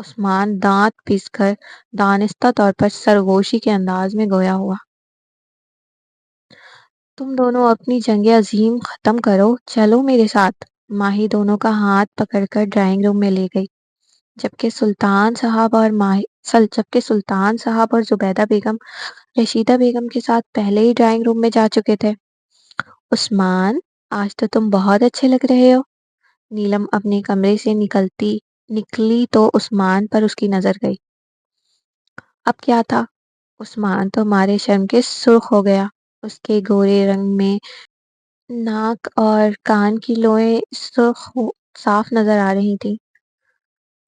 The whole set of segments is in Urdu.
عثمان دانت پیس کر دانستہ طور پر سرگوشی کے انداز میں گویا ہوا۔ تم دونوں اپنی جنگ عظیم ختم کرو، چلو میرے ساتھ۔ ماہی دونوں کا ہاتھ پکڑ کر ڈرائنگ روم میں لے گئی، جبکہ سلطان صاحب اور زبیدہ بیگم رشیدہ بیگم کے ساتھ پہلے ہی ڈرائنگ روم میں جا چکے تھے۔ عثمان، آج تو تم بہت اچھے لگ رہے ہو۔ نیلم اپنے کمرے سے نکلی تو عثمان پر اس کی نظر گئی۔ اب کیا تھا؟ عثمان تو مارے شرم کے سرخ ہو گیا۔ اس کے گورے رنگ میں ناک اور کان کی لوئیں صاف نظر آ رہی تھی۔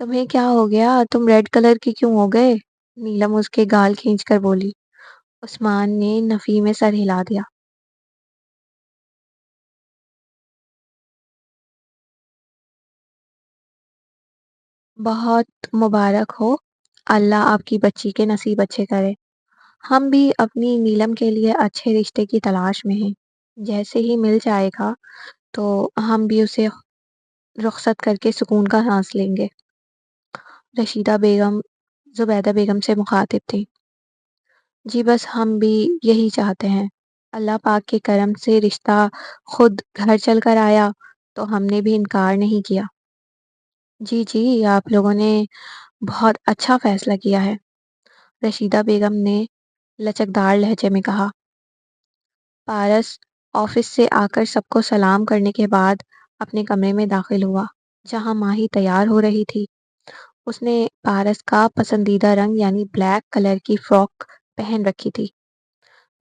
تمہیں کیا ہو گیا؟ تم ریڈ کلر کے کیوں ہو گئے؟ نیلم اس کے گال کھینچ کر بولی۔ عثمان نے نفی میں سر ہلا دیا۔ بہت مبارک ہو، اللہ آپ کی بچی کے نصیب اچھے کرے۔ ہم بھی اپنی نیلم کے لیے اچھے رشتے کی تلاش میں ہیں، جیسے ہی مل جائے گا تو ہم بھی اسے رخصت کر کے سکون کا سانس لیں گے۔ رشیدہ بیگم زبیدہ بیگم سے مخاطب تھی۔ جی بس ہم بھی یہی چاہتے ہیں۔ اللہ پاک کے کرم سے رشتہ خود گھر چل کر آیا تو ہم نے بھی انکار نہیں کیا۔ جی جی، آپ لوگوں نے بہت اچھا فیصلہ کیا ہے، رشیدہ بیگم نے لچکدار لہجے میں کہا۔ پارس آفس سے آ کر سب کو سلام کرنے کے بعد اپنے کمرے میں داخل ہوا، جہاں ماہی تیار ہو رہی تھی۔ اس نے پارس کا پسندیدہ رنگ یعنی بلیک کلر کی فراک پہن رکھی تھی۔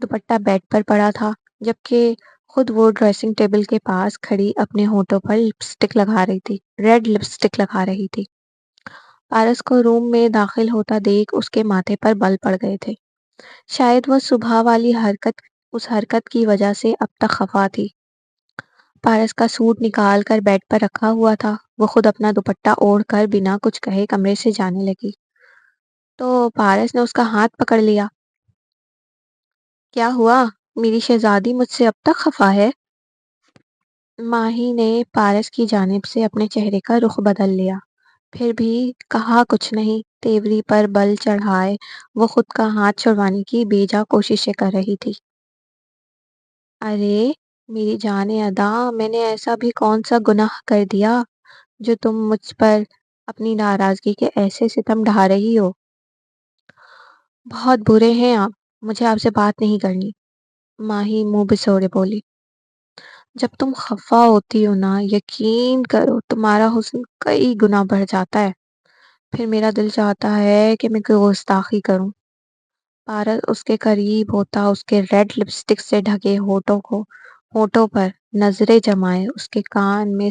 دوپٹہ بیڈ پر پڑا تھا، جبکہ خود وہ ڈریسنگ ٹیبل کے پاس کھڑی اپنے ہونٹوں پر ریڈ لپسٹک لگا رہی تھی۔ پارس کو روم میں داخل ہوتا دیکھ اس کے ماتھے پر بل پڑ گئے تھے۔ شاید وہ صبح والی اس حرکت کی وجہ سے اب تک خفا تھی۔ پارس کا سوٹ نکال کر بیڈ پر رکھا ہوا تھا۔ وہ خود اپنا دوپٹہ اوڑھ کر بنا کچھ کہے کمرے سے جانے لگی تو پارس نے اس کا ہاتھ پکڑ لیا۔ کیا ہوا؟ میری شہزادی مجھ سے اب تک خفا ہے؟ ماہی نے پارس کی جانب سے اپنے چہرے کا رخ بدل لیا، پھر بھی کہا کچھ نہیں۔ تیوری پر بل چڑھائے وہ خود کا ہاتھ چھڑوانے کی بے جا کوششیں کر رہی تھی۔ ارے میری جان ادا، میں نے ایسا بھی کون سا گناہ کر دیا جو تم مجھ پر اپنی ناراضگی کے ایسے ستم ڈھا رہی ہو؟ بہت برے ہیں آپ، مجھے آپ سے بات نہیں کرنی، ماہی منہ بسوڑے بولی۔ جب تم خفا ہوتی ہو نا، یقین کرو تمہارا حسن کئی گنا بڑھ جاتا ہے، پھر میرا دل چاہتا ہے کہ میں گستاخی کروں۔ پارس اس کے قریب ہوتا اس کے ریڈ لپسٹک سے ڈھکے ہونٹوں پر نظریں جمائے اس کے کان میں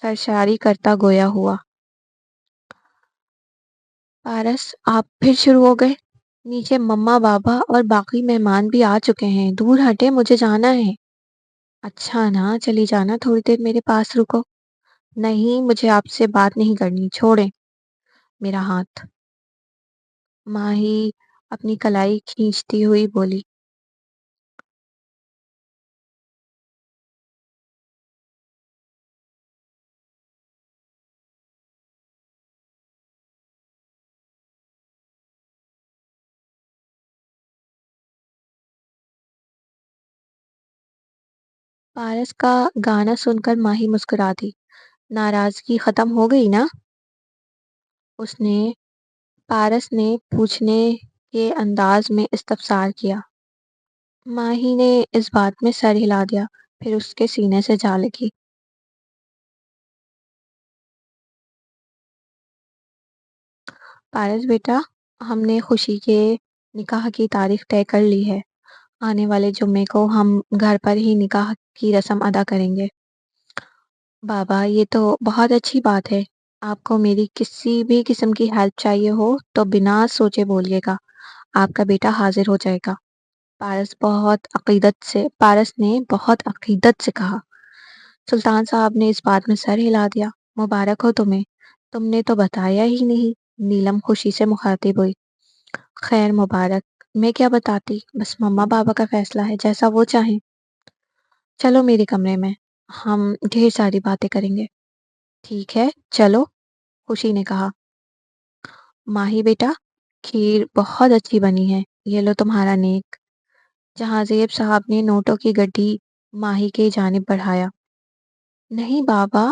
سرشاری کرتا گویا ہوا۔ پارس آپ پھر شروع ہو گئے؟ نیچے مما بابا اور باقی مہمان بھی آ چکے ہیں، دور ہٹے، مجھے جانا ہے۔ اچھا نا، چلی جانا، تھوڑی دیر میرے پاس رکو۔ نہیں، مجھے آپ سے بات نہیں کرنی، چھوڑیں میرا ہاتھ۔ ماہی اپنی کلائی کھینچتی ہوئی بولی۔ پارس کا گانا سن کر ماہی مسکرا دی۔ ناراضگی ختم ہو گئی نا؟ پارس نے پوچھنے کے انداز میں استفسار کیا۔ ماہی نے اس بات میں سر ہلا دیا، پھر اس کے سینے سے جا لگی۔ پارس بیٹا، ہم نے خوشی کے نکاح کی تاریخ طے کر لی ہے۔ آنے والے جمعے کو ہم گھر پر ہی نکاح کی رسم ادا کریں گے۔ بابا، یہ تو بہت اچھی بات ہے۔ آپ کو میری کسی بھی قسم کی ہیلپ چاہیے ہو تو بنا سوچے بولیے گا، آپ کا بیٹا حاضر ہو جائے گا۔ پارس نے بہت عقیدت سے کہا۔ سلطان صاحب نے اس بات میں سر ہلا دیا۔ مبارک ہو تمہیں، تم نے تو بتایا ہی نہیں۔ نیلم خوشی سے مخاطب ہوئی۔ خیر مبارک، میں کیا بتاتی، بس مما بابا کا فیصلہ ہے، جیسا وہ چاہیں۔ چلو میرے کمرے میں، ہم ڈھیر ساری باتیں کریں گے۔ ٹھیک ہے چلو، خوشی نے کہا۔ ماہی بیٹا، کھیر بہت اچھی بنی ہے، یہ لو تمہارا نیک۔ جہاں زیب صاحب نے نوٹوں کی گڈی ماہی کی جانب بڑھایا۔ نہیں بابا،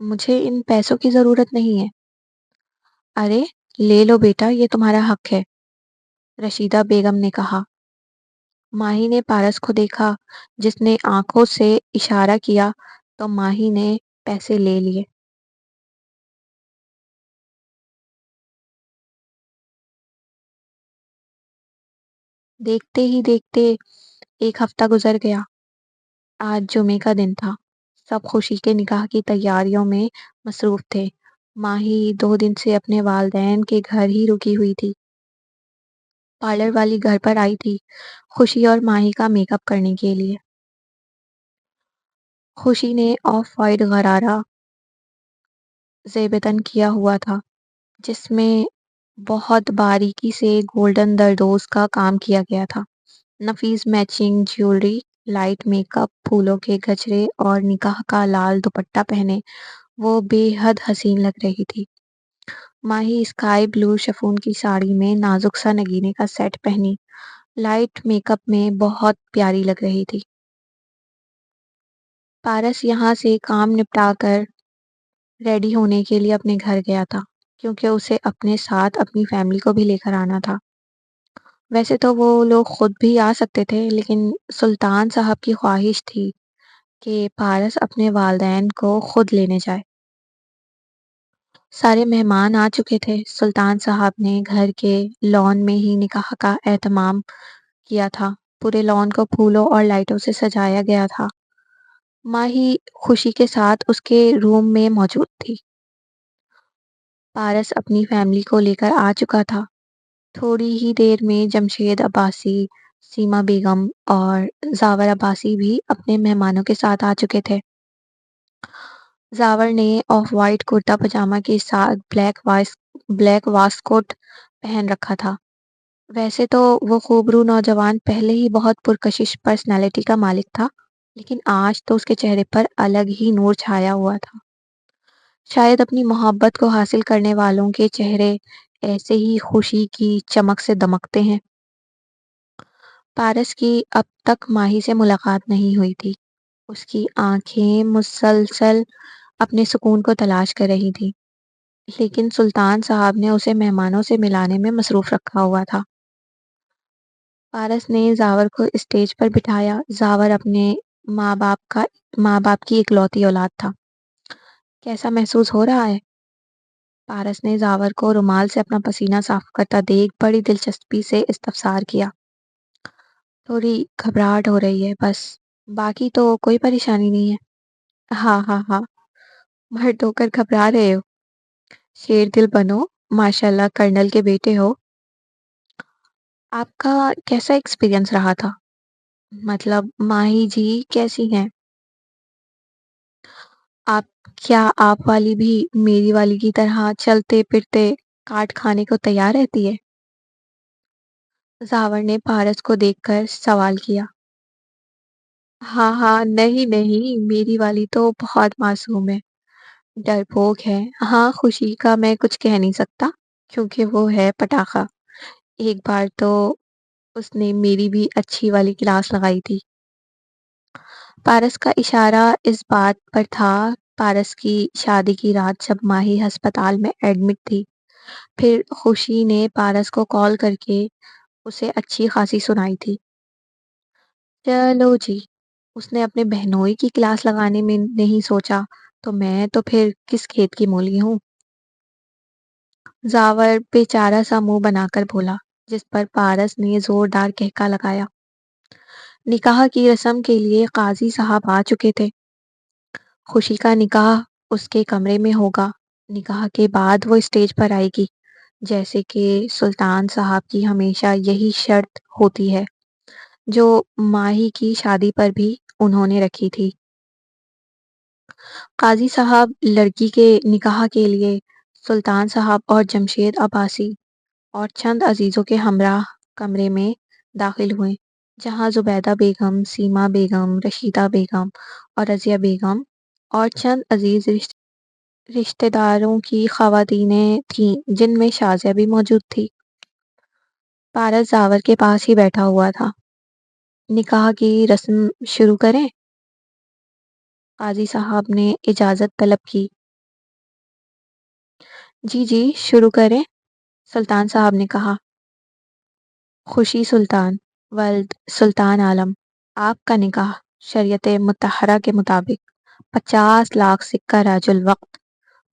مجھے ان پیسوں کی ضرورت نہیں ہے۔ ارے لے لو بیٹا، یہ تمہارا حق ہے، رشیدہ بیگم نے کہا۔ ماہی نے پارس کو دیکھا، جس نے آنکھوں سے اشارہ کیا تو ماہی نے پیسے لے لیے۔ دیکھتے ہی دیکھتے ایک ہفتہ گزر گیا۔ آج جمعے کا دن تھا، سب خوشی کے نکاح کی تیاریوں میں مصروف تھے۔ ماہی 2 دن سے اپنے والدین کے گھر ہی رکی ہوئی تھی۔ پارلر والی گھر پر آئی تھی خوشی اور ماہی کا میک اپ کرنے کے لیے۔ خوشی نے آف وائٹ غرارہ زیب تن کیا ہوا تھا، جس میں بہت باریکی سے گولڈن زردوز کا کام کیا گیا تھا۔ نفیس matching jewellery, light make up, پھولوں کے گجرے اور نکاح کا لال دوپٹہ پہنے وہ بے حد حسین لگ رہی تھی۔ ماہی اسکائی بلو شفون کی ساڑی میں نازک سا نگینے کا سیٹ پہنی لائٹ میک اپ میں بہت پیاری لگ رہی تھی۔ پارس یہاں سے کام نپٹا کر ریڈی ہونے کے لیے اپنے گھر گیا تھا، کیونکہ اسے اپنے ساتھ اپنی فیملی کو بھی لے کر آنا تھا۔ ویسے تو وہ لوگ خود بھی آ سکتے تھے، لیکن سلطان صاحب کی خواہش تھی کہ پارس اپنے والدین کو خود لینے جائے۔ سارے مہمان آ چکے تھے۔ سلطان صاحب نے گھر کے لان میں ہی نکاح کا اہتمام کیا تھا۔ پورے لان کو پھولوں اور لائٹوں سے سجایا گیا تھا۔ ماہی خوشی کے ساتھ اس کے روم میں موجود تھی۔ پارس اپنی فیملی کو لے کر آ چکا تھا۔ تھوڑی ہی دیر میں جمشید عباسی، سیما بیگم اور زاور عباسی بھی اپنے مہمانوں کے ساتھ آ چکے تھے۔ زاور نے آف وائٹ کرتا پجامہ کے ساتھ بلیک واسکوٹ پہن رکھا تھا۔ ویسے تو وہ خوبرو نوجوان پہلے ہی بہت پرکشش پرسنالٹی کا مالک تھا، لیکن آج تو اس کے چہرے پر الگ ہی نور چھایا ہوا تھا۔ شاید اپنی محبت کو حاصل کرنے والوں کے چہرے ایسے ہی خوشی کی چمک سے دمکتے ہیں۔ پارس کی اب تک ماہی سے ملاقات نہیں ہوئی تھی۔ اس کی آنکھیں مسلسل اپنے سکون کو تلاش کر رہی تھی، لیکن سلطان صاحب نے اسے مہمانوں سے ملانے میں مصروف رکھا ہوا تھا۔ پارس نے زاور کو اسٹیج پر بٹھایا۔ زاور اپنے ماں باپ کی اکلوتی اولاد تھا۔ کیسا محسوس ہو رہا ہے؟ پارس نے زاور کو رومال سے اپنا پسینہ صاف کرتا دیکھ بڑی دلچسپی سے استفسار کیا۔ تھوڑی گھبراہٹ ہو رہی ہے بس، باقی تو کوئی پریشانی نہیں ہے۔ ہاں ہاں ہاں، مرد ہو کر گھبرا رہے ہو؟ شیر دل بنو، ماشاءاللہ کرنل کے بیٹے ہو۔ آپ کا کیسا ایکسپیرئنس رہا تھا؟ مطلب ماہی جی کیسی ہیں؟ آپ والی بھی میری والی کی طرح چلتے پھرتے کاٹ کھانے کو تیار رہتی ہے؟ زاور نے پارس کو دیکھ کر سوال کیا۔ ہاں ہاں، نہیں نہیں، میری والی تو بہت معصوم ہے، ڈرپوک ہے۔ ہاں، خوشی کا میں کچھ کہہ نہیں سکتا، کیونکہ وہ ہے پٹاخہ۔ ایک بار تو اس نے میری بھی اچھی والی کلاس لگائی تھی۔ پارس کا اشارہ اس بات پر تھا، پارس کی شادی کی رات جب ماہی ہسپتال میں ایڈمٹ تھی، پھر خوشی نے پارس کو کال کر کے اسے اچھی خاصی سنائی تھی۔ چلو جی، اس نے اپنے بہنوئی کی کلاس لگانے میں نہیں سوچا تو میں تو پھر کس کھیت کی مولی ہوں؟ زاور بیچارہ سا منہ بنا کر بولا، جس پر پارس نے زوردار کہکا لگایا۔ نکاح کی رسم کے لیے قاضی صاحب آ چکے تھے۔ خوشی کا نکاح اس کے کمرے میں ہوگا۔ نکاح کے بعد وہ اسٹیج پر آئے گی، جیسے کہ سلطان صاحب کی ہمیشہ یہی شرط ہوتی ہے، جو ماہی کی شادی پر بھی انہوں نے رکھی تھی۔ قاضی صاحب لڑکی کے نکاح کے لیے سلطان صاحب اور جمشید عباسی اور چند عزیزوں کے ہمراہ کمرے میں داخل ہوئے، جہاں زبیدہ بیگم، سیما بیگم، رشیدہ بیگم اور رضیہ بیگم اور چند عزیز رشتے رشتہ داروں کی خواتینیں تھیں جن میں شازیہ بھی موجود تھی۔ پارس زاور کے پاس ہی بیٹھا ہوا تھا۔ نکاح کی رسم شروع کریں؟ قاضی صاحب نے اجازت طلب کی۔ جی جی شروع کریں، سلطان صاحب نے کہا۔ خوشی سلطان ولد سلطان عالم، آپ کا نکاح شریعت مطہرہ کے مطابق 50 لاکھ سکہ راج الوقت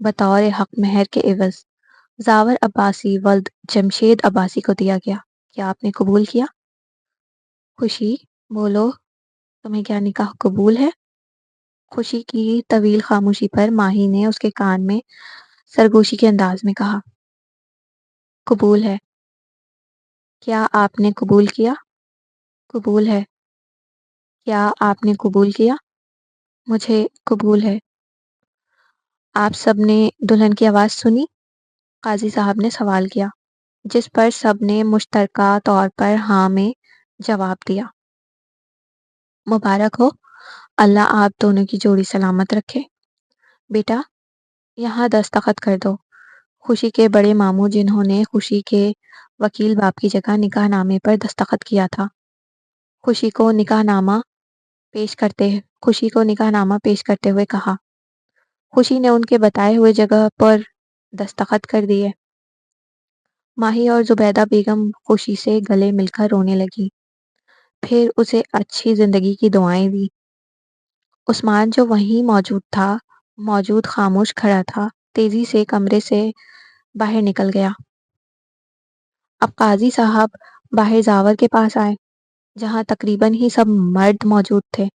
بطور حق مہر کے عوض زاور عباسی ولد جمشید عباسی کو دیا گیا۔ کیا آپ نے قبول کیا؟ خوشی بولو، تمہیں کیا نکاح قبول ہے؟ خوشی کی طویل خاموشی پر ماہی نے اس کے کان میں سرگوشی کے انداز میں کہا، قبول ہے۔ کیا آپ نے قبول کیا؟ قبول ہے۔ کیا آپ نے قبول کیا؟ مجھے قبول ہے۔ آپ سب نے دلہن کی آواز سنی؟ قاضی صاحب نے سوال کیا، جس پر سب نے مشترکہ طور پر ہاں میں جواب دیا۔ مبارک ہو، اللہ آپ دونوں کی جوڑی سلامت رکھے۔ بیٹا یہاں دستخط کر دو۔ خوشی کے بڑے ماموں جنہوں نے خوشی کے وکیل باپ کی جگہ نکاح نامے پر دستخط کیا تھا، خوشی کو نکاح نامہ پیش کرتے ہوئے کہا۔ خوشی نے ان کے بتائے ہوئے جگہ پر دستخط کر دیے۔ ماہی اور زبیدہ بیگم خوشی سے گلے مل کر رونے لگی، پھر اسے اچھی زندگی کی دعائیں دی۔ عثمان جو وہیں موجود خاموش کھڑا تھا، تیزی سے کمرے سے باہر نکل گیا۔ اب قاضی صاحب باہر زاور کے پاس آئے، جہاں تقریباً ہی سب مرد موجود تھے۔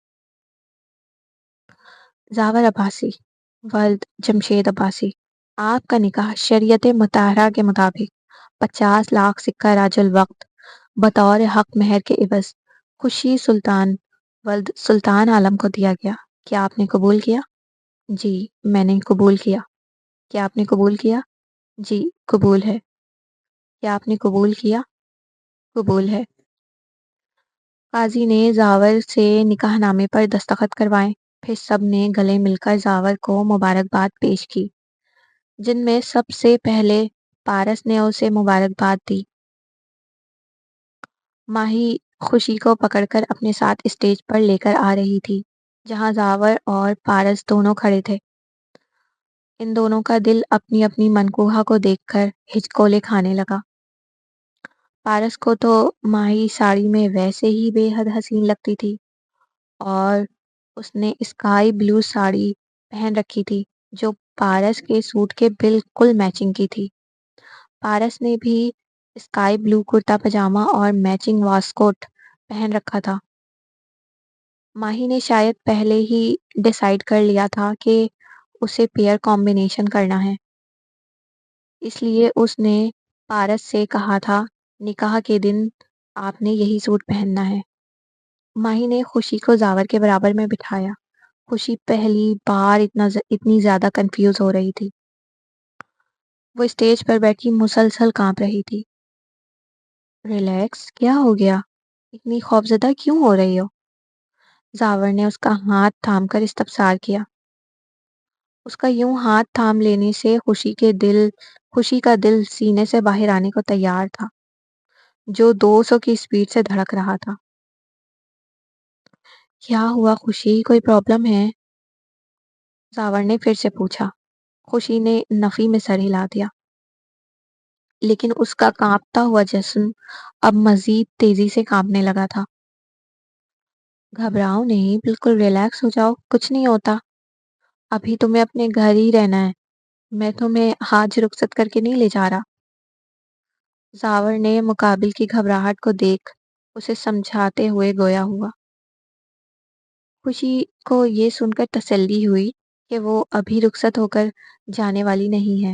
زاور عباسی ولد جمشید عباسی، آپ کا نکاح شریعت مطہرہ کے مطابق 50 لاکھ سکہ راج الوقت بطور حق مہر کے عوض خوشی سلطان ولد سلطان عالم کو دیا گیا۔ کیا آپ نے قبول کیا؟ جی میں نے قبول کیا۔ کیا آپ نے قبول کیا؟ جی قبول ہے۔ کیا آپ نے قبول کیا؟ قبول ہے۔ قاضی نے زاور سے نکاح نامے پر دستخط کروائے، پھر سب نے گلے مل کر زاور کو مبارکباد پیش کی، جن میں سب سے پہلے پارس نے اسے مبارکباد دی۔ ماہی خوشی کو پکڑ کر اپنے ساتھ اسٹیج پر لے کر آ رہی تھی، جہاں زاور اور پارس دونوں کھڑے تھے۔ ان دونوں کا دل اپنی اپنی منقوہہ کو دیکھ کر ہچکولے کھانے لگا۔ پارس کو تو ماہی ساڑی میں ویسے ہی بے حد حسین لگتی تھی، اور اس نے اسکائی بلو ساڑی پہن رکھی تھی جو پارس کے سوٹ کے بالکل میچنگ کی تھی۔ پارس نے بھی اسکائی بلو کرتا پجامہ اور میچنگ واسکوٹ پہن رکھا تھا۔ ماہی نے شاید پہلے ہی ڈیسائیڈ کر لیا تھا کہ اسے پیئر کمبینیشن کرنا ہے، اس لیے اس نے پارس سے کہا تھا نکاح کے دن آپ نے یہی سوٹ پہننا ہے۔ ماہی نے خوشی کو زاور کے برابر میں بٹھایا۔ خوشی پہلی بار اتنی زیادہ کنفیوز ہو رہی تھی۔ وہ اسٹیج پر بیٹھی مسلسل کانپ رہی تھی۔ ریلیکس، کیا ہو گیا؟ اتنی خوفزدہ کیوں ہو رہی ہو؟ زاور نے اس کا ہاتھ تھام کر استفسار کیا۔ اس کا یوں ہاتھ تھام لینے سے خوشی کا دل سینے سے باہر آنے کو تیار تھا، جو 200 کی اسپیڈ سے دھڑک رہا تھا۔ کیا ہوا خوشی، کوئی پرابلم ہے؟ زاور نے پھر سے پوچھا۔ خوشی نے نفی میں سر ہلا دیا، لیکن اس کا کانپتا ہوا جسم اب مزید تیزی سے کانپنے لگا تھا۔ گھبراؤ نہیں، بالکل ریلیکس ہو جاؤ، کچھ نہیں ہوتا۔ ابھی تمہیں اپنے گھر ہی رہنا ہے، میں تمہیں آج رخصت کر کے نہیں لے جا رہا۔ زاور نے مقابل کی گھبراہٹ کو دیکھ اسے سمجھاتے ہوئے گویا ہوا۔ خوشی کو یہ سن کر تسلی ہوئی کہ وہ ابھی رخصت ہو کر جانے والی نہیں ہے۔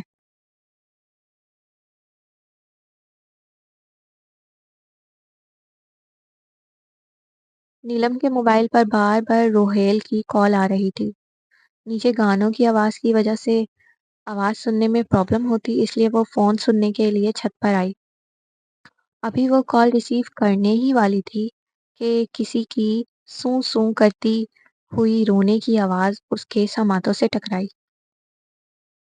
نیلم کے موبائل پر بار بار روہیل کی کال آ رہی تھی۔ نیچے گانوں کی آواز کی وجہ سے آواز سننے میں پرابلم ہوتی، اس لیے وہ فون سننے کے لیے چھت پر آئی۔ ابھی وہ کال ریسیو کرنے ہی والی تھی کہ کسی کی سوں سوں کرتی ہوئی رونے کی آواز اس کے سماعتوں سے ٹکرائی۔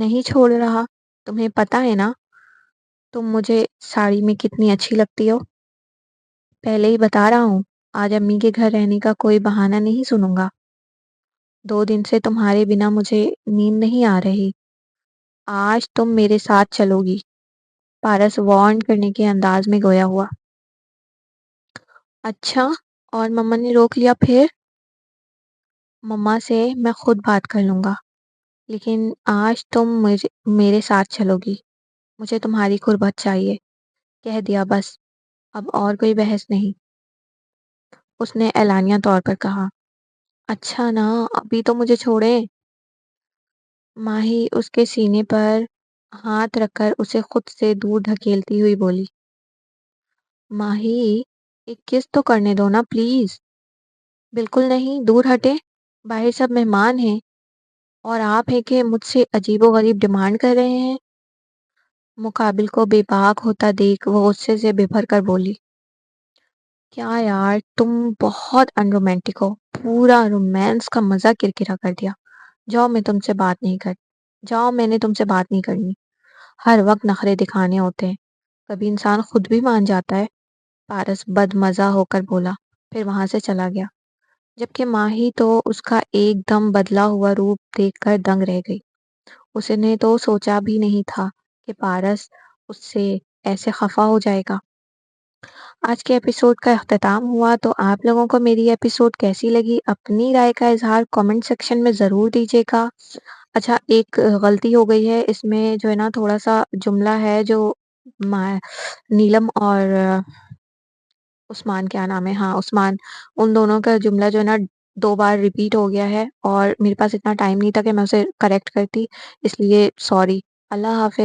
نہیں چھوڑ رہا؟ تمہیں پتہ ہے نا تم مجھے ساڑی میں کتنی اچھی لگتی ہو؟ پہلے ہی بتا رہا ہوں، آج امی کے گھر رہنے کا کوئی بہانہ نہیں سنوں گا۔ 2 دن سے تمہارے بنا مجھے نیند نہیں آ رہی۔ آج تم میرے ساتھ چلو گی، پارس وارن کرنے کے انداز میں گویا ہوا۔ اچھا، اور مما نے روک لیا پھر؟ مما سے میں خود بات کر لوں گا، لیکن آج تم میرے ساتھ چلو گی۔ مجھے تمہاری قربت چاہیے۔ کہہ دیا بس، اب اور کوئی بحث نہیں، اس نے اعلانیہ طور پر کہا۔ اچھا نا، ابھی تو مجھے چھوڑیں۔ ماہی اس کے سینے پر ہاتھ رکھ کر اسے خود سے دور دھکیلتی ہوئی بولی۔ ماہی، ایک کس تو کرنے دو نا پلیز۔ بالکل نہیں، دور ہٹے، باہر سب مہمان ہیں، اور آپ ہیں کہ مجھ سے عجیب و غریب ڈیمانڈ کر رہے ہیں۔ مقابل کو بے باک ہوتا دیکھ وہ غصے سے بھر کر بولی۔ کیا یار، تم بہت ان رومانٹک ہو، پورا رومانس کا مزہ کرکرا کر دیا۔ جاؤ، میں نے تم سے بات نہیں کرنی۔ ہر وقت نخرے دکھانے ہوتے ہیں، کبھی انسان خود بھی مان جاتا ہے، پارس بد مزہ ہو کر بولا، پھر وہاں سے چلا گیا، جبکہ ماہی تو اس کا ایک دم بدلا ہوا روپ دیکھ کر دنگ رہ گئی۔ اس نے تو سوچا بھی نہیں تھا کہ پارس اس سے ایسے خفا ہو جائے گا۔ آج کے ایپیسوڈ کا اختتام ہوا، تو آپ لوگوں کو میری ایپیسوڈ کیسی لگی اپنی رائے کا اظہار کامنٹ سیکشن میں ضرور دیجیے گا۔ اچھا، ایک غلطی ہو گئی ہے اس میں، جو ہے نا تھوڑا سا جملہ ہے جو نیلم اور عثمان، کیا نام ہے، ہاں عثمان، ان دونوں کا جملہ جو ہے نا 2 بار ریپیٹ ہو گیا ہے، اور میرے پاس اتنا ٹائم نہیں تھا کہ میں اسے کریکٹ کرتی، اس لیے سوری۔ اللہ حافظ۔